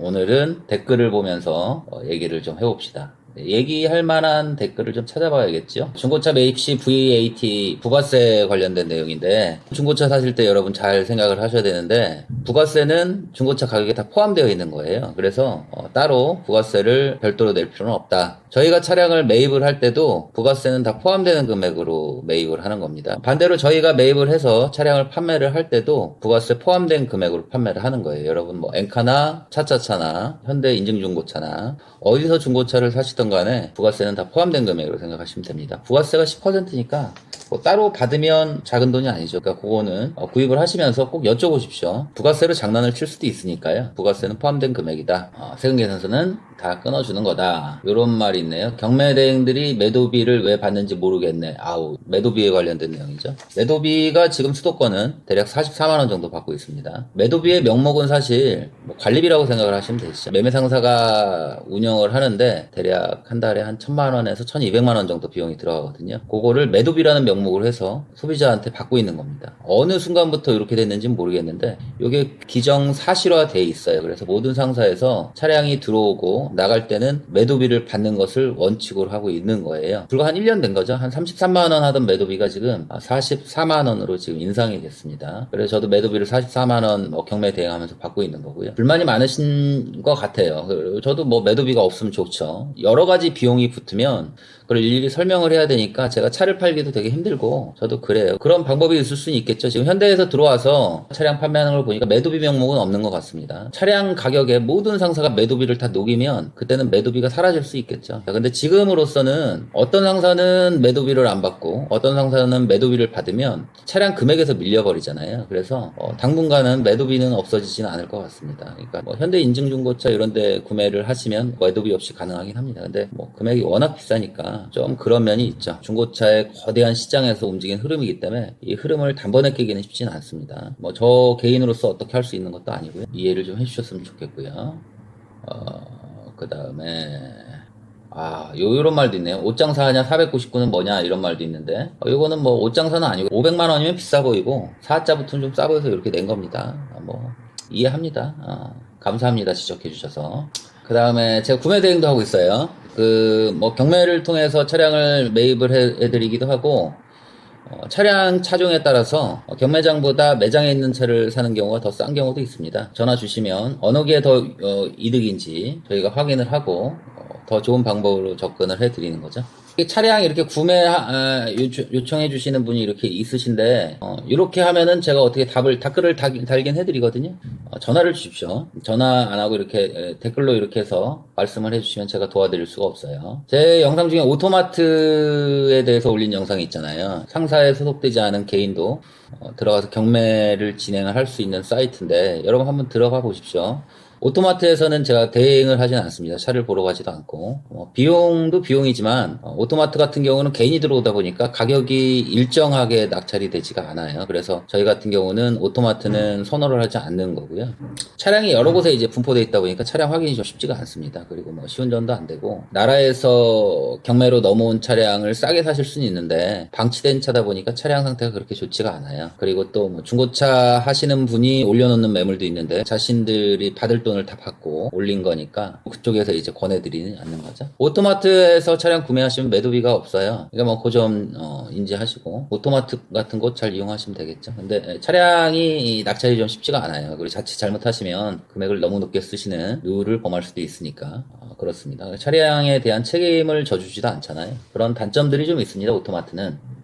오늘은 댓글을 보면서 얘기를 좀 해봅시다. 얘기할 만한 댓글을 좀 찾아봐야겠죠. 중고차 매입 시 VAT 부가세 관련된 내용인데, 중고차 사실 때 여러분 잘 생각을 하셔야 되는데, 부가세는 중고차 가격에 다 포함되어 있는 거예요. 그래서 따로 부가세를 별도로 낼 필요는 없다. 저희가 차량을 매입을 할 때도 부가세는 다 포함되는 금액으로 매입을 하는 겁니다. 반대로 저희가 매입을 해서 차량을 판매를 할 때도 부가세 포함된 금액으로 판매를 하는 거예요. 여러분 뭐 엔카나 차차차나 현대 인증중고차나 어디서 중고차를 사시던 간에 부가세는 다 포함된 금액으로 생각하시면 됩니다. 부가세가 10%니까 뭐 따로 받으면 작은 돈이 아니죠. 그러니까 그거는 구입을 하시면서 꼭 여쭤보십시오. 부가세로 장난을 칠 수도 있으니까요. 부가세는 포함된 금액이다. 세금 계산서는 다 끊어주는 거다. 이런 말이 있네요. 경매대행들이 매도비를 왜 받는지 모르겠네. 아우, 매도비에 관련된 내용이죠. 매도비가 지금 수도권은 대략 44만 원 정도 받고 있습니다. 매도비의 명목은 사실 뭐 관리비라고 생각을 하시면 되시죠. 매매상사가 운영을 하는데 대략 한 달에 한 1,000만 원에서 1,200만 원 정도 비용이 들어가거든요. 그거를 매도비라는 명목으로 해서 소비자한테 받고 있는 겁니다. 어느 순간부터 이렇게 됐는지는 모르겠는데 이게 기정사실화 돼 있어요. 그래서 모든 상사에서 차량이 들어오고 나갈 때는 매도비를 받는 것을 원칙으로 하고 있는 거예요. 불과 한 1년 된 거죠. 한 33만 원 하던 매도비가 지금 44만 원으로 지금 인상이 됐습니다. 그래서 저도 매도비를 44만 원 경매 대행하면서 받고 있는 거고요. 불만이 많으신 것 같아요. 저도 뭐 매도비가 없으면 좋죠. 여러 가지 비용이 붙으면 그걸 일일이 설명을 해야 되니까 제가 차를 팔기도 되게 힘들고 저도 그래요. 그런 방법이 있을 수는 있겠죠. 지금 현대에서 들어와서 차량 판매하는 걸 보니까 매도비 명목은 없는 것 같습니다. 차량 가격에 모든 상사가 매도비를 다 녹이면 그때는 매도비가 사라질 수 있겠죠. 근데 지금으로서는 어떤 상사는 매도비를 안 받고 어떤 상사는 매도비를 받으면 차량 금액에서 밀려버리잖아요. 그래서 당분간은 매도비는 없어지지는 않을 것 같습니다. 그러니까 뭐 현대 인증중고차 이런 데 구매를 하시면 매도비 없이 가능하긴 합니다. 근데 뭐 금액이 워낙 비싸니까 좀 그런 면이 있죠. 중고차의 거대한 시장에서 움직이는 흐름이기 때문에 이 흐름을 단번에 깨기는 쉽지는 않습니다. 뭐 저 개인으로서 어떻게 할 수 있는 것도 아니고요. 이해를 좀 해주셨으면 좋겠고요. 그 다음에 요런 말도 있네요. 옷장사 하냐 499는 뭐냐 이런 말도 있는데 이거는 뭐 옷장사는 아니고 500만 원이면 비싸 보이고 4자부터는 좀 싸 보여서 이렇게 낸 겁니다. 뭐 이해합니다. 감사합니다. 지적해 주셔서. 그 다음에 제가 구매 대행도 하고 있어요. 뭐 경매를 통해서 차량을 매입을 해드리기도 하고 차량 차종에 따라서 경매장보다 매장에 있는 차를 사는 경우가 더 싼 경우도 있습니다. 전화 주시면 어느 게 더 이득인지 저희가 확인을 하고 더 좋은 방법으로 접근을 해드리는 거죠. 차량 이렇게 구매 요청해 주시는 분이 이렇게 있으신데 이렇게 하면은 제가 어떻게 댓글을 달긴 해드리거든요. 전화를 주십시오. 전화 안 하고 이렇게 댓글로 이렇게 해서 말씀을 해주시면 제가 도와드릴 수가 없어요. 제 영상 중에 오토마트에 대해서 올린 영상이 있잖아요. 상사에 소속되지 않은 개인도 들어가서 경매를 진행을 할 수 있는 사이트인데 여러분 한번 들어가 보십시오. 오토마트에서는 제가 대행을 하진 않습니다. 차를 보러 가지도 않고 비용도 비용이지만 오토마트 같은 경우는 개인이 들어오다 보니까 가격이 일정하게 낙찰이 되지가 않아요. 그래서 저희 같은 경우는 오토마트는 선호를 하지 않는 거고요. 차량이 여러 곳에 이제 분포되어 있다 보니까 차량 확인이 좀 쉽지가 않습니다. 그리고 뭐 시운전도 안 되고 나라에서 경매로 넘어온 차량을 싸게 사실 수는 있는데 방치된 차다 보니까 차량 상태가 그렇게 좋지가 않아요. 그리고 또 뭐 중고차 하시는 분이 올려놓는 매물도 있는데 자신들이 받을 돈을 다 받고 올린 거니까 그쪽에서 이제 권해드리지 않는 거죠. 오토마트에서 차량 구매하시면 매도비가 없어요. 그러니까 뭐 그 점 인지하시고 오토마트 같은 곳 잘 이용하시면 되겠죠. 근데 차량이 낙찰이 좀 쉽지가 않아요. 그리고 자칫 잘못하시면 금액을 너무 높게 쓰시는 룰을 범할 수도 있으니까 그렇습니다. 차량에 대한 책임을 져주지도 않잖아요. 그런 단점들이 좀 있습니다. 오토마트는.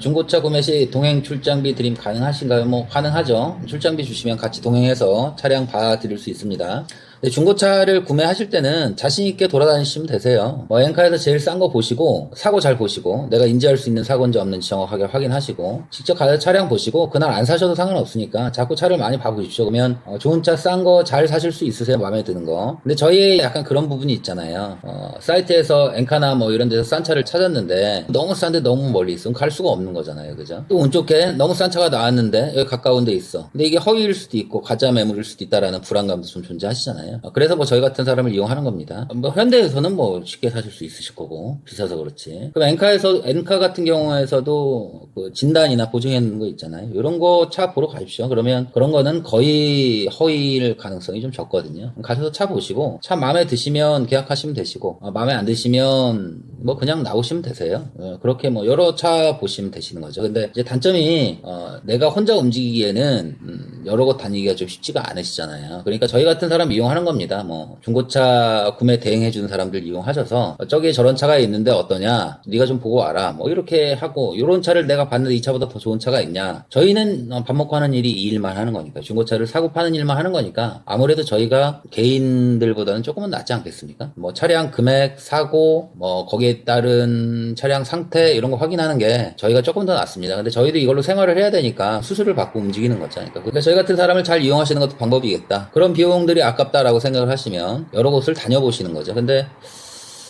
중고차 구매 시 동행 출장비 드림 가능하신가요? 뭐 가능하죠. 출장비 주시면 같이 동행해서 차량 봐드릴 수 있습니다. 근데 중고차를 구매하실 때는 자신있게 돌아다니시면 되세요. 뭐 엔카에서 제일 싼 거 보시고 사고 잘 보시고 내가 인지할 수 있는 사고인지 없는지 정확하게 확인하시고 직접 가서 차량 보시고 그날 안 사셔도 상관없으니까 자꾸 차를 많이 봐보십시오. 그러면 좋은 차 싼 거 잘 사실 수 있으세요. 마음에 드는 거. 근데 저희 약간 그런 부분이 있잖아요. 사이트에서 엔카나 뭐 이런 데서 싼 차를 찾았는데 너무 싼데 너무 멀리 있으면 갈 수가 없는 거잖아요. 그죠? 또 운 좋게 너무 싼 차가 나왔는데 여기 가까운 데 있어. 근데 이게 허위일 수도 있고 가짜 매물일 수도 있다라는 불안감도 좀 존재하시잖아요. 있잖아요. 그래서 뭐 저희 같은 사람을 이용하는 겁니다. 뭐 현대에서는 뭐 쉽게 사실 수 있으실 거고 비싸서 그렇지. 그럼 엔카 같은 경우에서도 그 진단이나 보증해 놓는 거 있잖아요. 이런 거 차 보러 가십시오. 그러면 그런 거는 거의 허위일 가능성이 좀 적거든요. 가셔서 차 보시고 차 마음에 드시면 계약하시면 되시고 마음에 안 드시면 뭐 그냥 나오시면 되세요. 그렇게 뭐 여러 차 보시면 되시는 거죠. 근데 이제 단점이 내가 혼자 움직이기에는 여러 곳 다니기가 좀 쉽지가 않으시잖아요. 그러니까 저희 같은 사람 이용하는 겁니다. 뭐 중고차 구매 대행해 주는 사람들 이용하셔서 저기 저런 차가 있는데 어떠냐? 네가 좀 보고 와라. 뭐 이렇게 하고 이런 차를 내가 봤는데 이 차보다 더 좋은 차가 있냐? 저희는 밥 먹고 하는 일이 이 일만 하는 거니까 중고차를 사고 파는 일만 하는 거니까 아무래도 저희가 개인들보다는 조금은 낫지 않겠습니까? 뭐 차량 금액, 사고, 뭐 거기에 따른 차량 상태 이런 거 확인하는 게 저희가 조금 더 낫습니다. 근데 저희도 이걸로 생활을 해야 되니까 수수료를 받고 움직이는 거잖아요. 그러니까 저희 같은 사람을 잘 이용하시는 것도 방법이겠다. 그런 비용들이 아깝다라고 생각을 하시면 여러 곳을 다녀보시는 거죠. 근데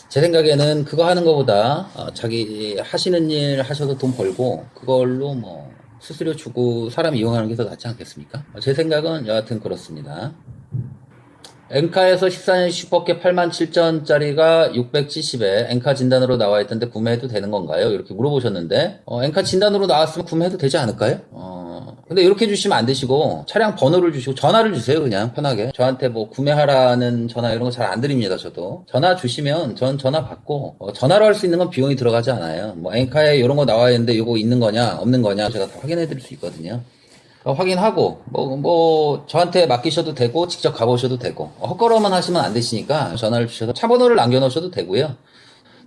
제 생각에는 그거 하는 것보다 자기 하시는 일 하셔서 돈 벌고 그걸로 뭐 수수료 주고 사람 이용하는 게 더 낫지 않겠습니까? 제 생각은 여하튼 그렇습니다. 엔카에서 14년 슈퍼캡 87,000원짜리가 670에 엔카 진단으로 나와 있던데 구매해도 되는 건가요? 이렇게 물어보셨는데 엔카 진단으로 나왔으면 구매해도 되지 않을까요? 근데 이렇게 주시면 안 되시고 차량 번호를 주시고 전화를 주세요. 그냥 편하게 저한테 뭐 구매하라는 전화 이런 거 잘 안 드립니다. 저도 전화 주시면 전 전화 받고 전화로 할 수 있는 건 비용이 들어가지 않아요. 뭐 엔카에 이런 거 나와 있는데 이거 있는 거냐 없는 거냐 제가 다 확인해 드릴 수 있거든요. 확인하고 뭐 저한테 맡기셔도 되고 직접 가보셔도 되고 헛걸음만 하시면 안 되시니까 전화를 주셔서 차 번호를 남겨놓으셔도 되고요.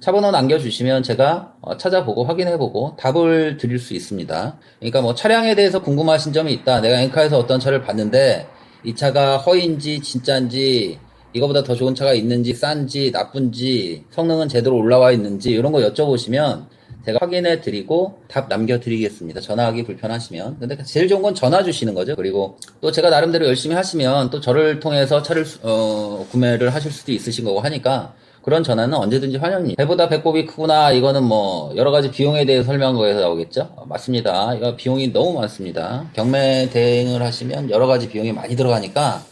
차 번호 남겨주시면 제가 찾아보고 확인해보고 답을 드릴 수 있습니다. 그러니까 뭐 차량에 대해서 궁금하신 점이 있다. 내가 엔카에서 어떤 차를 봤는데 이 차가 허위인지 진짜인지 이거보다 더 좋은 차가 있는지 싼지 나쁜지 성능은 제대로 올라와 있는지 이런 거 여쭤보시면 제가 확인해 드리고 답 남겨 드리겠습니다. 전화하기 불편하시면. 근데 제일 좋은 건 전화 주시는 거죠. 그리고 또 제가 나름대로 열심히 하시면 또 저를 통해서 차를 구매를 하실 수도 있으신 거고 하니까 그런 전화는 언제든지 환영입니다. 배보다 배꼽이 크구나. 이거는 뭐 여러 가지 비용에 대해 설명한 거에서 나오겠죠? 맞습니다. 이거 비용이 너무 많습니다. 경매 대행을 하시면 여러 가지 비용이 많이 들어가니까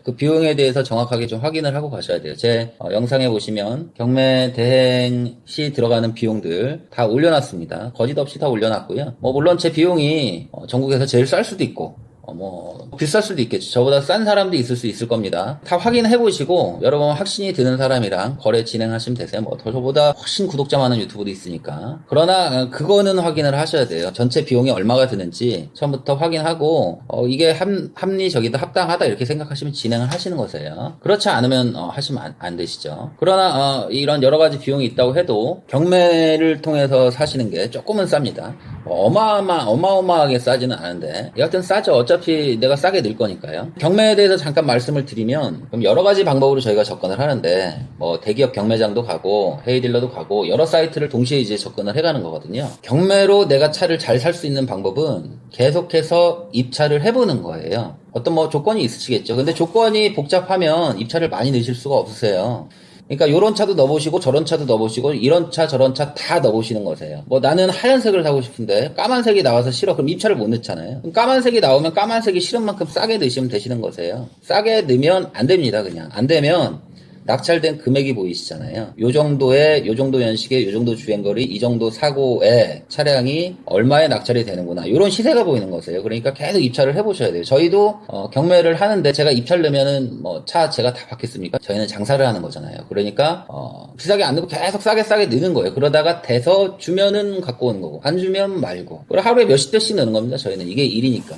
그 비용에 대해서 정확하게 좀 확인을 하고 가셔야 돼요. 제 영상에 보시면 경매 대행 시 들어가는 비용들 다 올려놨습니다. 거짓 없이 다 올려놨고요. 뭐 물론 제 비용이 전국에서 제일 쌀 수도 있고 뭐 비쌀 수도 있겠죠. 저보다 싼 사람도 있을 수 있을 겁니다. 다 확인해 보시고 여러분 확신이 드는 사람이랑 거래 진행하시면 되세요. 뭐 저보다 훨씬 구독자 많은 유튜버도 있으니까. 그러나 그거는 확인을 하셔야 돼요. 전체 비용이 얼마가 드는지 처음부터 확인하고 이게 합리적이다 합당하다 이렇게 생각하시면 진행을 하시는 거세요. 그렇지 않으면 하시면 안 되시죠. 그러나 이런 여러 가지 비용이 있다고 해도 경매를 통해서 사시는 게 조금은 쌉니다. 어마어마하게 싸지는 않은데 여하튼 싸죠. 어차피 내가 싸게 낼 거니까요. 경매에 대해서 잠깐 말씀을 드리면 그럼 여러 가지 방법으로 저희가 접근을 하는데 뭐 대기업 경매장도 가고 헤이딜러도 가고 여러 사이트를 동시에 이제 접근을 해가는 거거든요. 경매로 내가 차를 잘 살 수 있는 방법은 계속해서 입찰을 해보는 거예요. 어떤 뭐 조건이 있으시겠죠. 근데 조건이 복잡하면 입찰을 많이 넣으실 수가 없으세요. 그러니까 요런 차도 넣어보시고 저런 차도 넣어보시고 이런 차 저런 차 다 넣어보시는 거세요. 뭐 나는 하얀색을 사고 싶은데 까만색이 나와서 싫어. 그럼 입찰을 못 넣잖아요. 그럼 까만색이 나오면 까만색이 싫은 만큼 싸게 넣으시면 되시는 거세요. 싸게 넣으면 안 됩니다. 그냥 안 되면 낙찰된 금액이 보이시잖아요. 요 정도 연식에 요 정도 주행거리, 이 정도 사고에 차량이 얼마에 낙찰이 되는구나. 요런 시세가 보이는 거세요. 그러니까 계속 입찰을 해보셔야 돼요. 저희도 경매를 하는데 제가 입찰 넣으면은 뭐 차 제가 다 받겠습니까? 저희는 장사를 하는 거잖아요. 그러니까 비싸게 안 넣고 계속 싸게 넣는 거예요. 그러다가 돼서 주면은 갖고 오는 거고 안 주면 말고. 그리고 하루에 몇십 대씩 넣는 겁니다. 저희는 이게 일이니까.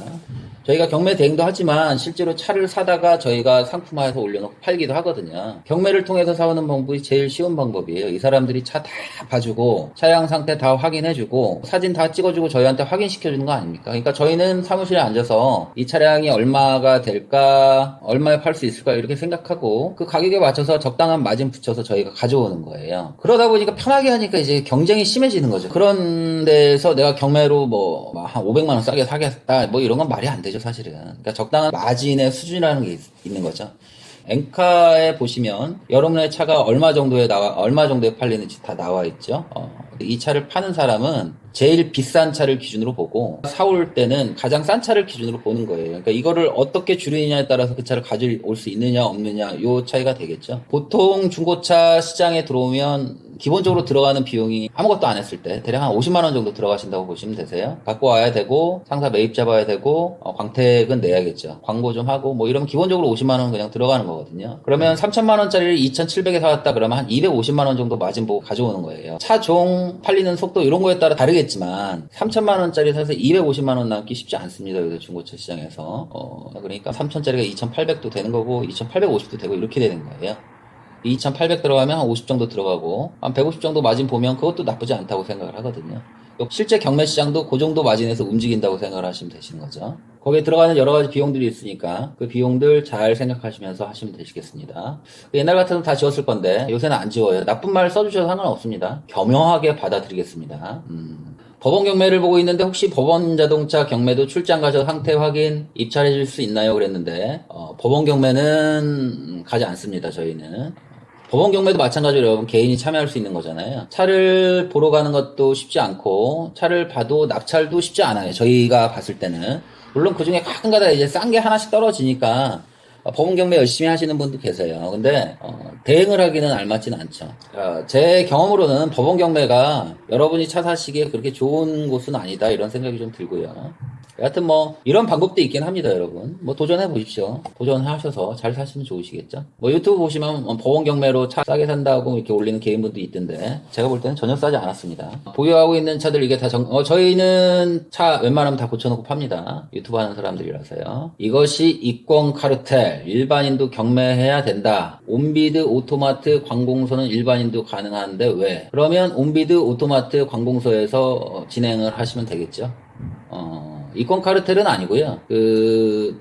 저희가 경매 대행도 하지만 실제로 차를 사다가 저희가 상품화해서 올려놓고 팔기도 하거든요. 경매를 통해서 사오는 방법이 제일 쉬운 방법이에요. 이 사람들이 차 다 봐주고 차량 상태 다 확인해주고 사진 다 찍어주고 저희한테 확인시켜주는 거 아닙니까? 그러니까 저희는 사무실에 앉아서 이 차량이 얼마가 될까 얼마에 팔 수 있을까 이렇게 생각하고 그 가격에 맞춰서 적당한 마진 붙여서 저희가 가져오는 거예요. 그러다 보니까 편하게 하니까 이제 경쟁이 심해지는 거죠. 그런 데서 내가 경매로 뭐 한 500만 원 싸게 사겠다 뭐 이런 건 말이 안 되죠. 사실은. 그러니까 적당한 마진의 수준이라는 게 있는 거죠. 엔카에 보시면 여러분의 차가 얼마 정도에 팔리는지 다 나와 있죠. 이 차를 파는 사람은 제일 비싼 차를 기준으로 보고 사올 때는 가장 싼 차를 기준으로 보는 거예요. 그러니까 이거를 어떻게 줄이느냐에 따라서 그 차를 가져올 수 있느냐 없느냐 요 차이가 되겠죠. 보통 중고차 시장에 들어오면 기본적으로 들어가는 비용이 아무것도 안 했을 때 대략 한 50만 원 정도 들어가신다고 보시면 되세요. 갖고 와야 되고 상사 매입 잡아야 되고 광택은 내야겠죠. 광고 좀 하고 뭐 이러면 기본적으로 50만 원 그냥 들어가는 거거든요. 그러면 3천만 원짜리를 2,700에 사왔다 그러면 한 250만 원 정도 마진 보고 가져오는 거예요. 차종 팔리는 속도 이런 거에 따라 다르겠지만 3천만 원짜리 사서 250만 원 남기 쉽지 않습니다. 요새 중고차 시장에서. 그러니까 3천짜리가 2,800도 되는 거고 2,850도 되고 이렇게 되는 거예요. 2,800 들어가면 한 50 정도 들어가고 한 150 정도 마진 보면 그것도 나쁘지 않다고 생각을 하거든요. 실제 경매 시장도 그 정도 마진에서 움직인다고 생각을 하시면 되시는 거죠. 거기에 들어가는 여러 가지 비용들이 있으니까 그 비용들 잘 생각하시면서 하시면 되시겠습니다. 옛날 같아도 다 지웠을 건데 요새는 안 지워요. 나쁜 말 써주셔도 상관없습니다. 겸허하게 받아들이겠습니다. 법원 경매를 보고 있는데 혹시 법원 자동차 경매도 출장 가셔서 상태 확인 입찰해 줄 수 있나요? 그랬는데 법원 경매는 가지 않습니다. 저희는. 법원 경매도 마찬가지로 여러분 개인이 참여할 수 있는 거잖아요. 차를 보러 가는 것도 쉽지 않고 차를 봐도 낙찰도 쉽지 않아요. 저희가 봤을 때는. 물론 그 중에 가끔가다 이제 싼 게 하나씩 떨어지니까 법원 경매 열심히 하시는 분도 계세요. 근데 대행을 하기는 알맞지는 않죠. 제 경험으로는 법원 경매가 여러분이 차 사시기에 그렇게 좋은 곳은 아니다 이런 생각이 좀 들고요. 여하튼 뭐 이런 방법도 있긴 합니다. 여러분 뭐 도전해 보십시오. 도전하셔서 잘 사시면 좋으시겠죠. 뭐 유튜브 보시면 법원 경매로 차 싸게 산다고 이렇게 올리는 개인분도 있던데 제가 볼 때는 전혀 싸지 않았습니다. 보유하고 있는 차들 이게 다 저희는 차 웬만하면 다 고쳐놓고 팝니다. 유튜브 하는 사람들이라서요. 이것이 이권 카르텔, 일반인도 경매해야 된다. 온비드 오토마트 관공서는 일반인도 가능한데 왜? 그러면 온비드 오토마트 관공서에서 진행을 하시면 되겠죠. 이권 카르텔은 아니고요.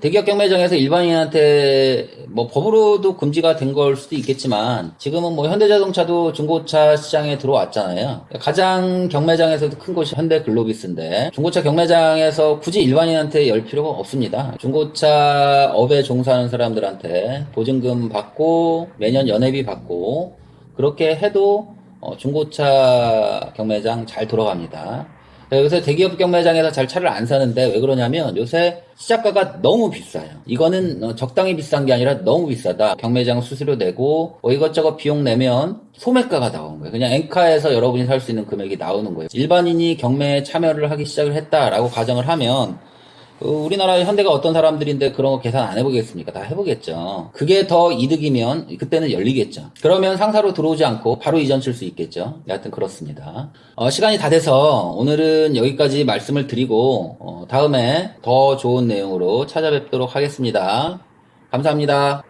대기업 경매장에서 일반인한테 뭐 법으로도 금지가 된 걸 수도 있겠지만 지금은 뭐 현대자동차도 중고차 시장에 들어왔잖아요. 가장 경매장에서도 큰 곳이 현대글로비스인데 중고차 경매장에서 굳이 일반인한테 열 필요가 없습니다. 중고차 업에 종사하는 사람들한테 보증금 받고 매년 연회비 받고 그렇게 해도 중고차 경매장 잘 돌아갑니다. 요새 대기업 경매장에서 잘 차를 안 사는데 왜 그러냐면 요새 시작가가 너무 비싸요. 이거는 적당히 비싼 게 아니라 너무 비싸다. 경매장 수수료 내고 이것저것 비용 내면 소매가가 나오는 거예요. 그냥 엔카에서 여러분이 살 수 있는 금액이 나오는 거예요. 일반인이 경매에 참여를 하기 시작을 했다라고 가정을 하면 우리나라 현대가 어떤 사람들인데 그런 거 계산 안 해보겠습니까? 다 해보겠죠. 그게 더 이득이면 그때는 열리겠죠. 그러면 상사로 들어오지 않고 바로 이전 칠 수 있겠죠. 여하튼 그렇습니다. 시간이 다 돼서 오늘은 여기까지 말씀을 드리고 다음에 더 좋은 내용으로 찾아뵙도록 하겠습니다. 감사합니다.